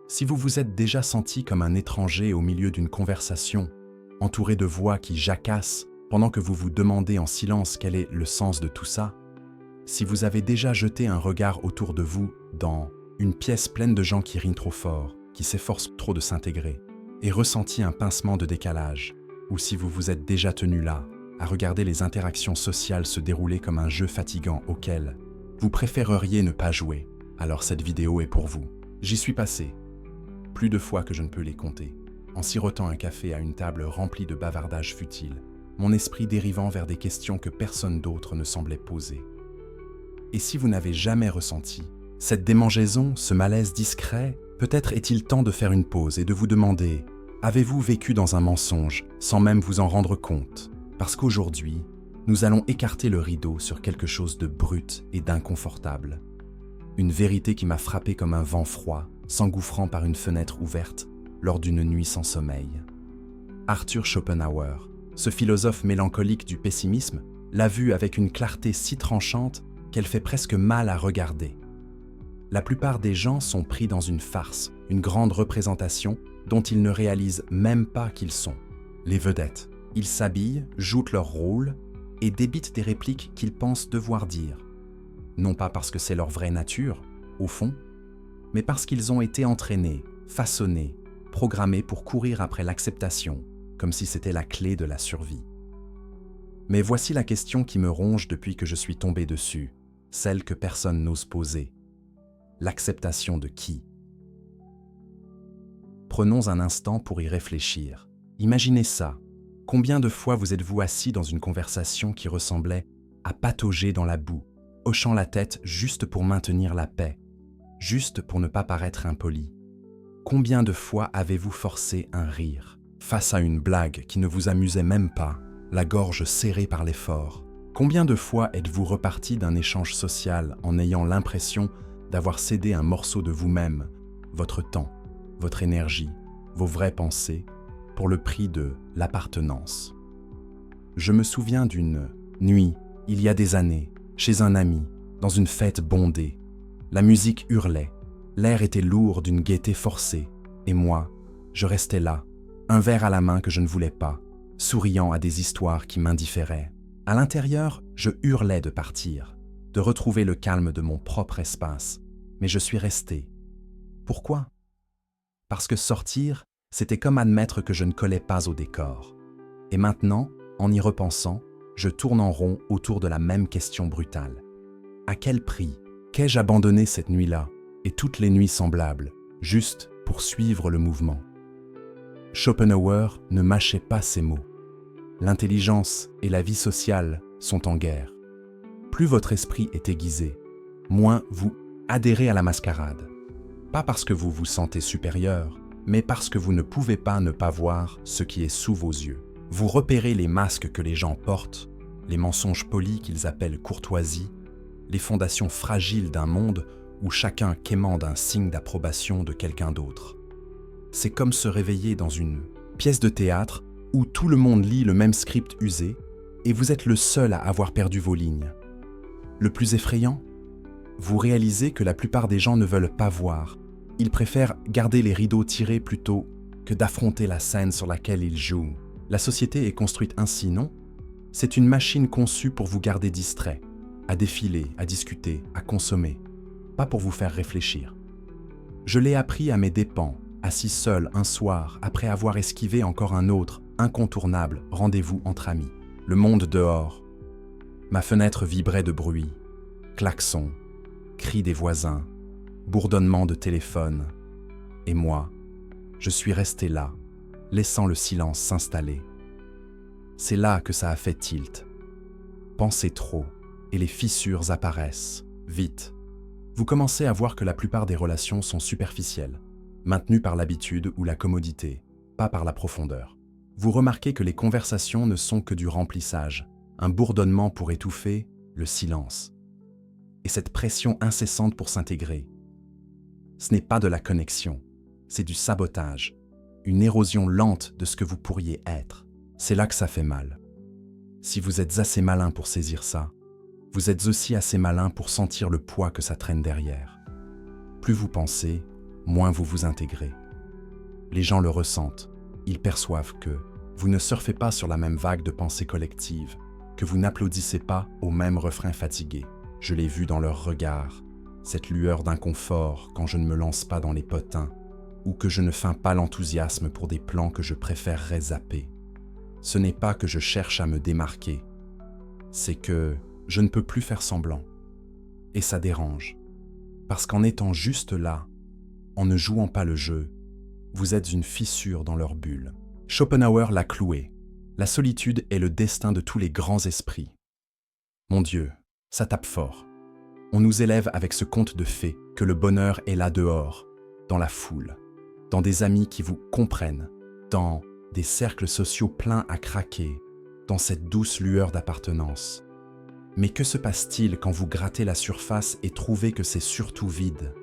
Si vous vous êtes déjà senti comme un étranger au milieu d'une conversation, entouré de voix qui jacassent pendant que vous vous demandez en silence quel est le sens de tout ça, si vous avez déjà jeté un regard autour de vous dans une pièce pleine de gens qui rient trop fort, qui s'efforcent trop de s'intégrer, et ressenti un pincement de décalage, ou si vous vous êtes déjà tenu là, à regarder les interactions sociales se dérouler comme un jeu fatigant auquel vous préféreriez ne pas jouer, alors cette vidéo est pour vous. J'y suis passé, plus de fois que je ne peux les compter, en sirotant un café à une table remplie de bavardages futiles, mon esprit dérivant vers des questions que personne d'autre ne semblait poser. Et si vous n'avez jamais ressenti cette démangeaison, ce malaise discret, peut-être est-il temps de faire une pause et de vous demander « Avez-vous vécu dans un mensonge sans même vous en rendre compte ?» Parce qu'aujourd'hui, nous allons écarter le rideau sur quelque chose de brut et d'inconfortable. Une vérité qui m'a frappé comme un vent froid, s'engouffrant par une fenêtre ouverte lors d'une nuit sans sommeil. Arthur Schopenhauer, ce philosophe mélancolique du pessimisme, l'a vu avec une clarté si tranchante qu'elle fait presque mal à regarder. La plupart des gens sont pris dans une farce, une grande représentation dont ils ne réalisent même pas qu'ils sont. Les vedettes. Ils s'habillent, jouent leur rôle et débitent des répliques qu'ils pensent devoir dire. Non pas parce que c'est leur vraie nature, au fond, mais parce qu'ils ont été entraînés, façonnés, programmés pour courir après l'acceptation, comme si c'était la clé de la survie. Mais voici la question qui me ronge depuis que je suis tombé dessus, celle que personne n'ose poser. L'acceptation de qui? Prenons un instant pour y réfléchir. Imaginez ça. Combien de fois vous êtes-vous assis dans une conversation qui ressemblait à patauger dans la boue, hochant la tête juste pour maintenir la paix, juste pour ne pas paraître impoli? Combien de fois avez-vous forcé un rire face à une blague qui ne vous amusait même pas, la gorge serrée par l'effort? Combien de fois êtes-vous reparti d'un échange social en ayant l'impression d'avoir cédé un morceau de vous-même, votre temps, votre énergie, vos vraies pensées, pour le prix de l'appartenance? Je me souviens d'une nuit, il y a des années, chez un ami, dans une fête bondée. La musique hurlait, l'air était lourd d'une gaieté forcée, et moi, je restais là, un verre à la main que je ne voulais pas, souriant à des histoires qui m'indifféraient. À l'intérieur, je hurlais de partir, de retrouver le calme de mon propre espace, mais je suis resté. Pourquoi? Parce que sortir, c'était comme admettre que je ne collais pas au décor. Et maintenant, en y repensant, je tourne en rond autour de la même question brutale. À quel prix? Qu'ai-je abandonné cette nuit-là, et toutes les nuits semblables, juste pour suivre le mouvement? Schopenhauer ne mâchait pas ses mots. L'intelligence et la vie sociale sont en guerre. Plus votre esprit est aiguisé, moins vous adhérez à la mascarade. Pas parce que vous vous sentez supérieur, mais parce que vous ne pouvez pas ne pas voir ce qui est sous vos yeux. Vous repérez les masques que les gens portent, les mensonges polis qu'ils appellent courtoisie, les fondations fragiles d'un monde où chacun quémande un signe d'approbation de quelqu'un d'autre. C'est comme se réveiller dans une pièce de théâtre où tout le monde lit le même script usé et vous êtes le seul à avoir perdu vos lignes. Le plus effrayant, vous réalisez que la plupart des gens ne veulent pas voir. Ils préfèrent garder les rideaux tirés plutôt que d'affronter la scène sur laquelle ils jouent. La société est construite ainsi, non? C'est une machine conçue pour vous garder distrait, à défiler, à discuter, à consommer, pas pour vous faire réfléchir. Je l'ai appris à mes dépens, assis seul un soir après avoir esquivé encore un autre, incontournable rendez-vous entre amis. Le monde dehors. Ma fenêtre vibrait de bruit, klaxons, cris des voisins, bourdonnement de téléphone. Et moi, je suis resté là, laissant le silence s'installer. C'est là que ça a fait tilt. Pensez trop, et les fissures apparaissent, vite. Vous commencez à voir que la plupart des relations sont superficielles, maintenues par l'habitude ou la commodité, pas par la profondeur. Vous remarquez que les conversations ne sont que du remplissage, un bourdonnement pour étouffer le silence. Et cette pression incessante pour s'intégrer. Ce n'est pas de la connexion, c'est du sabotage, une érosion lente de ce que vous pourriez être. C'est là que ça fait mal. Si vous êtes assez malin pour saisir ça, vous êtes aussi assez malin pour sentir le poids que ça traîne derrière. Plus vous pensez, moins vous vous intégrez. Les gens le ressentent, ils perçoivent que vous ne surfez pas sur la même vague de pensée collective, que vous n'applaudissez pas au même refrain fatigué. Je l'ai vu dans leurs regards, cette lueur d'inconfort quand je ne me lance pas dans les potins, ou que je ne feins pas l'enthousiasme pour des plans que je préférerais zapper. Ce n'est pas que je cherche à me démarquer, c'est que je ne peux plus faire semblant. Et ça dérange, parce qu'en étant juste là, en ne jouant pas le jeu, vous êtes une fissure dans leur bulle. Schopenhauer l'a cloué. La solitude est le destin de tous les grands esprits. Mon Dieu, ça tape fort. On nous élève avec ce conte de fées que le bonheur est là dehors, dans la foule, dans des amis qui vous comprennent, dans des cercles sociaux pleins à craquer, dans cette douce lueur d'appartenance. Mais que se passe-t-il quand vous grattez la surface et trouvez que c'est surtout vide?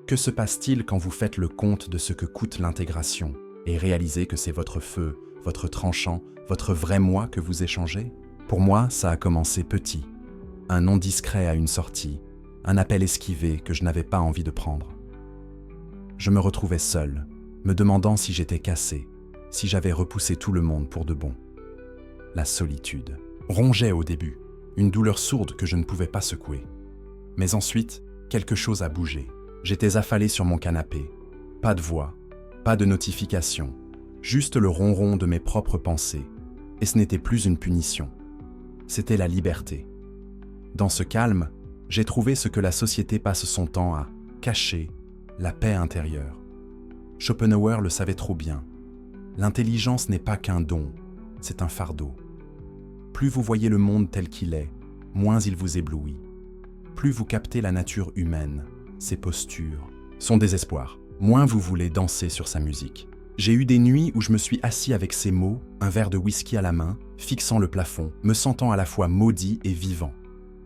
Que se passe-t-il quand vous faites le compte de ce que coûte l'intégration et réalisez que c'est votre feu, votre tranchant, votre vrai moi que vous échangez? Pour moi, ça a commencé petit. Un non discret à une sortie, un appel esquivé que je n'avais pas envie de prendre. Je me retrouvais seul, me demandant si j'étais cassé, si j'avais repoussé tout le monde pour de bon. La solitude rongeait au début, une douleur sourde que je ne pouvais pas secouer. Mais ensuite, quelque chose a bougé. J'étais affalé sur mon canapé. Pas de voix, pas de notification, juste le ronron de mes propres pensées. Et ce n'était plus une punition. C'était la liberté. Dans ce calme, j'ai trouvé ce que la société passe son temps à cacher, la paix intérieure. Schopenhauer le savait trop bien. L'intelligence n'est pas qu'un don, c'est un fardeau. Plus vous voyez le monde tel qu'il est, moins il vous éblouit. Plus vous captez la nature humaine, ses postures, son désespoir, moins vous voulez danser sur sa musique. J'ai eu des nuits où je me suis assis avec ces mots, un verre de whisky à la main, fixant le plafond, me sentant à la fois maudit et vivant.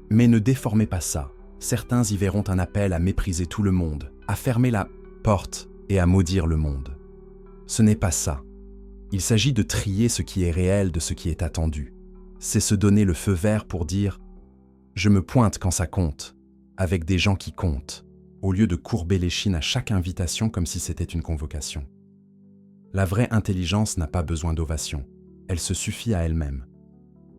Mais ne déformez pas ça. Certains y verront un appel à mépriser tout le monde, à fermer la porte et à maudire le monde. Ce n'est pas ça. Il s'agit de trier ce qui est réel de ce qui est attendu. C'est se donner le feu vert pour dire « je me pointe quand ça compte », avec des gens qui comptent, au lieu de courber l'échine à chaque invitation comme si c'était une convocation. La vraie intelligence n'a pas besoin d'ovation, elle se suffit à elle-même.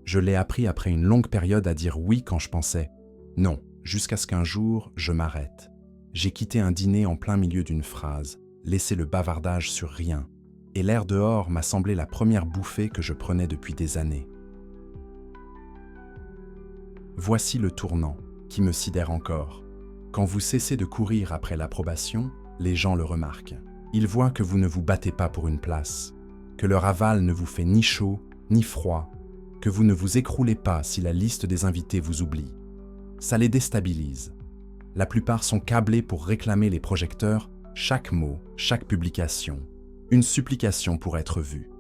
Je l'ai appris après une longue période à dire oui quand je pensais non, jusqu'à ce qu'un jour, je m'arrête. J'ai quitté un dîner en plein milieu d'une phrase, laissé le bavardage sur rien, et l'air dehors m'a semblé la première bouffée que je prenais depuis des années. Voici le tournant qui me sidère encore. Quand vous cessez de courir après l'approbation, les gens le remarquent. Ils voient que vous ne vous battez pas pour une place, que leur aval ne vous fait ni chaud ni froid, que vous ne vous écroulez pas si la liste des invités vous oublie. Ça les déstabilise. La plupart sont câblés pour réclamer les projecteurs, chaque mot, chaque publication, une supplication pour être vu.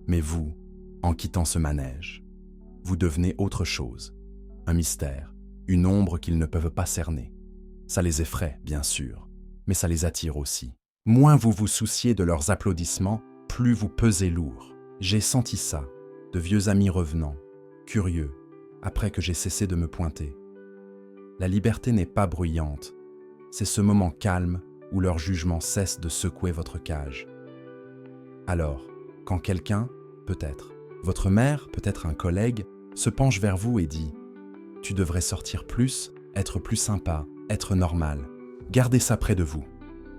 Mais vous, en quittant ce manège, vous devenez autre chose, un mystère, une ombre qu'ils ne peuvent pas cerner. Ça les effraie, bien sûr, mais ça les attire aussi. Moins vous vous souciez de leurs applaudissements, plus vous pesez lourd. J'ai senti ça, de vieux amis revenant, curieux, après que j'ai cessé de me pointer. La liberté n'est pas bruyante, c'est ce moment calme où leur jugement cesse de secouer votre cage. Alors, quand quelqu'un, peut-être, votre mère, peut-être un collègue, se penche vers vous et dit « Tu devrais sortir plus, être plus sympa, être normal. » Gardez ça près de vous.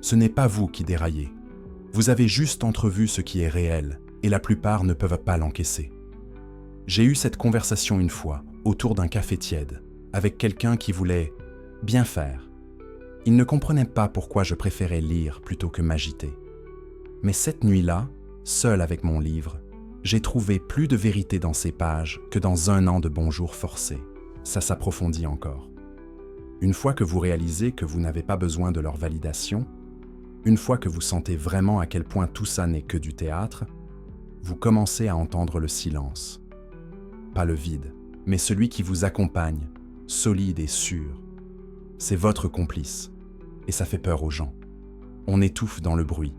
Ce n'est pas vous qui déraillez. Vous avez juste entrevu ce qui est réel, et la plupart ne peuvent pas l'encaisser. J'ai eu cette conversation une fois, autour d'un café tiède, avec quelqu'un qui voulait bien faire. Il ne comprenait pas pourquoi je préférais lire plutôt que m'agiter. Mais cette nuit-là, seul avec mon livre, j'ai trouvé plus de vérité dans ces pages que dans un an de bonjour forcés. Ça s'approfondit encore. Une fois que vous réalisez que vous n'avez pas besoin de leur validation, une fois que vous sentez vraiment à quel point tout ça n'est que du théâtre, vous commencez à entendre le silence. Pas le vide, mais celui qui vous accompagne, solide et sûr. C'est votre complice, et ça fait peur aux gens. On étouffe dans le bruit,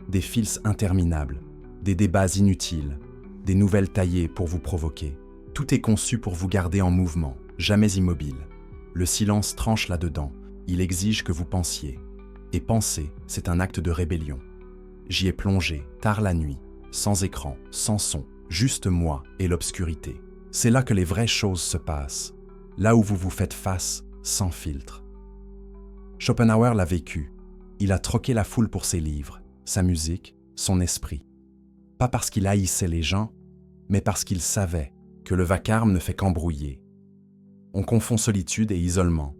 des fils interminables, des débats inutiles, des nouvelles taillées pour vous provoquer. Tout est conçu pour vous garder en mouvement, jamais immobile. Le silence tranche là-dedans, il exige que vous pensiez. Et penser, c'est un acte de rébellion. J'y ai plongé, tard la nuit, sans écran, sans son, juste moi et l'obscurité. C'est là que les vraies choses se passent, là où vous vous faites face, sans filtre. Schopenhauer l'a vécu. Il a troqué la foule pour ses livres, sa musique, son esprit. Pas parce qu'il haïssait les gens, mais parce qu'il savait que le vacarme ne fait qu'embrouiller. On confond solitude et isolement,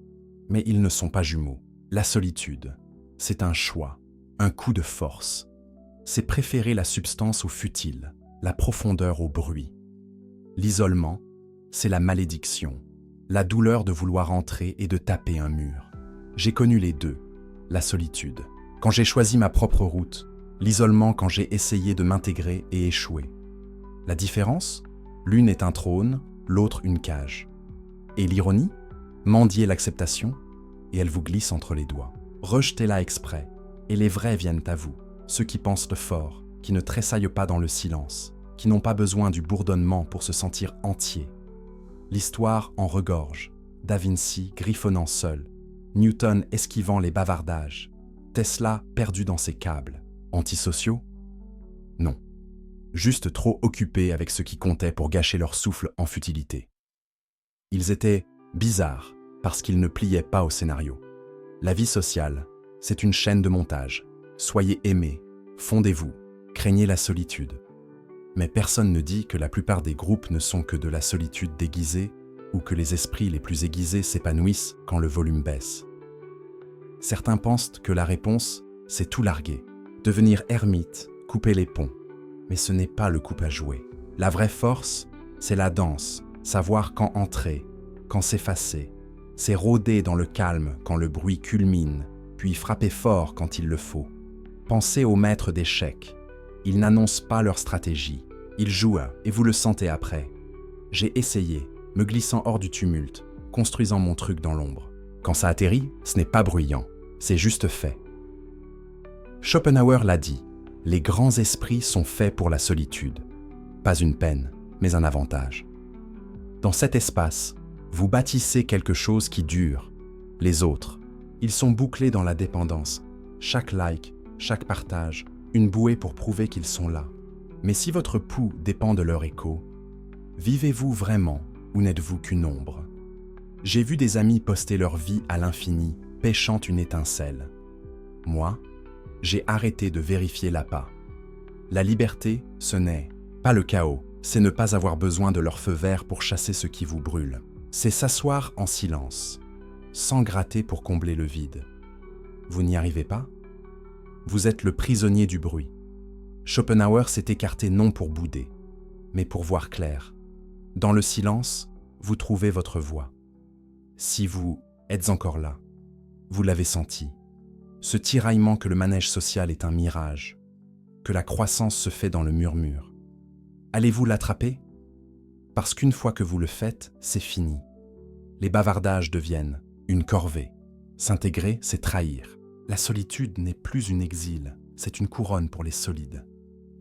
mais ils ne sont pas jumeaux. La solitude, c'est un choix, un coup de force. C'est préférer la substance au futile, la profondeur au bruit. L'isolement, c'est la malédiction, la douleur de vouloir entrer et de taper un mur. J'ai connu les deux, la solitude, quand j'ai choisi ma propre route, l'isolement quand j'ai essayé de m'intégrer et échoué. La différence ? L'une est un trône, l'autre une cage. Et l'ironie ? Mendier l'acceptation, et elle vous glisse entre les doigts. Rejetez-la exprès, et les vrais viennent à vous, ceux qui pensent fort, qui ne tressaillent pas dans le silence, qui n'ont pas besoin du bourdonnement pour se sentir entiers. L'histoire en regorge, Da Vinci griffonnant seul, Newton esquivant les bavardages, Tesla perdu dans ses câbles. Antisociaux ? Non. Juste trop occupés avec ce qui comptait pour gâcher leur souffle en futilité. Ils étaient bizarres parce qu'ils ne pliaient pas au scénario. La vie sociale, c'est une chaîne de montage. Soyez aimés, fondez-vous, craignez la solitude. Mais personne ne dit que la plupart des groupes ne sont que de la solitude déguisée ou que les esprits les plus aiguisés s'épanouissent quand le volume baisse. Certains pensent que la réponse, c'est tout larguer, devenir ermite, couper les ponts. Mais ce n'est pas le coup à jouer. La vraie force, c'est la danse, savoir quand entrer, quand s'effacer. C'est rôder dans le calme quand le bruit culmine, puis frapper fort quand il le faut. Pensez aux maîtres d'échecs. Ils n'annoncent pas leur stratégie. Ils jouent et vous le sentez après. J'ai essayé, me glissant hors du tumulte, construisant mon truc dans l'ombre. Quand ça atterrit, ce n'est pas bruyant, c'est juste fait. Schopenhauer l'a dit, les grands esprits sont faits pour la solitude. Pas une peine, mais un avantage. Dans cet espace, vous bâtissez quelque chose qui dure. Les autres, ils sont bouclés dans la dépendance. Chaque like, chaque partage, une bouée pour prouver qu'ils sont là. Mais si votre pouls dépend de leur écho, vivez-vous vraiment ou n'êtes-vous qu'une ombre ? J'ai vu des amis poster leur vie à l'infini, pêchant une étincelle. Moi, j'ai arrêté de vérifier l'appât. La liberté, ce n'est pas le chaos, c'est ne pas avoir besoin de leur feu vert pour chasser ce qui vous brûle. C'est s'asseoir en silence, sans gratter pour combler le vide. Vous n'y arrivez pas ? Vous êtes le prisonnier du bruit. Schopenhauer s'est écarté non pour bouder, mais pour voir clair. Dans le silence, vous trouvez votre voix. Si vous êtes encore là, vous l'avez senti. Ce tiraillement que le manège social est un mirage, que la croissance se fait dans le murmure. Allez-vous l'attraper ? Parce qu'une fois que vous le faites, c'est fini. Les bavardages deviennent une corvée. S'intégrer, c'est trahir. La solitude n'est plus une exil, c'est une couronne pour les solides.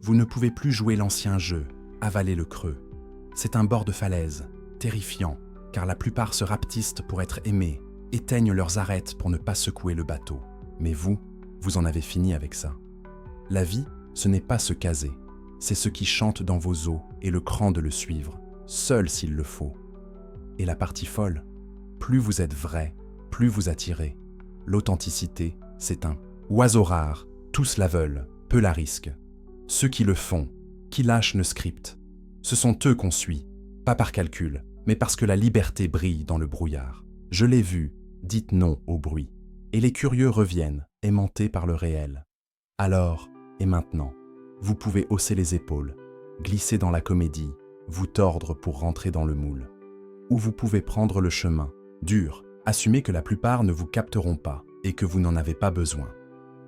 Vous ne pouvez plus jouer l'ancien jeu, avaler le creux. C'est un bord de falaise, terrifiant, car la plupart se rapetissent pour être aimés, éteignent leurs arêtes pour ne pas secouer le bateau. Mais vous en avez fini avec ça. La vie, ce n'est pas se caser, c'est ce qui chante dans vos os et le cran de le suivre, seul s'il le faut. Et la partie folle, plus vous êtes vrai, plus vous attirez. L'authenticité, c'est un oiseau rare, tous la veulent, peu la risquent. Ceux qui le font, qui lâchent le script, ce sont eux qu'on suit, pas par calcul, mais parce que la liberté brille dans le brouillard. Je l'ai vu, dites non au bruit. Et les curieux reviennent, aimantés par le réel. Alors, et maintenant, vous pouvez hausser les épaules, glisser dans la comédie, vous tordre pour rentrer dans le moule. Ou vous pouvez prendre le chemin, dur, assumer que la plupart ne vous capteront pas et que vous n'en avez pas besoin.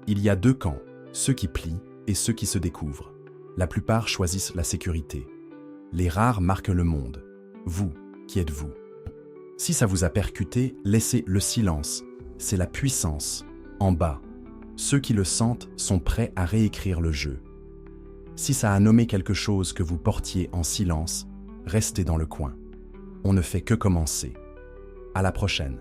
Il y a deux camps, ceux qui plient et ceux qui se découvrent. La plupart choisissent la sécurité. Les rares marquent le monde. Vous, qui êtes-vous ? Si ça vous a percuté, laissez le silence. C'est la puissance, en bas. Ceux qui le sentent sont prêts à réécrire le jeu. Si ça a nommé quelque chose que vous portiez en silence, restez dans le coin. On ne fait que commencer. À la prochaine.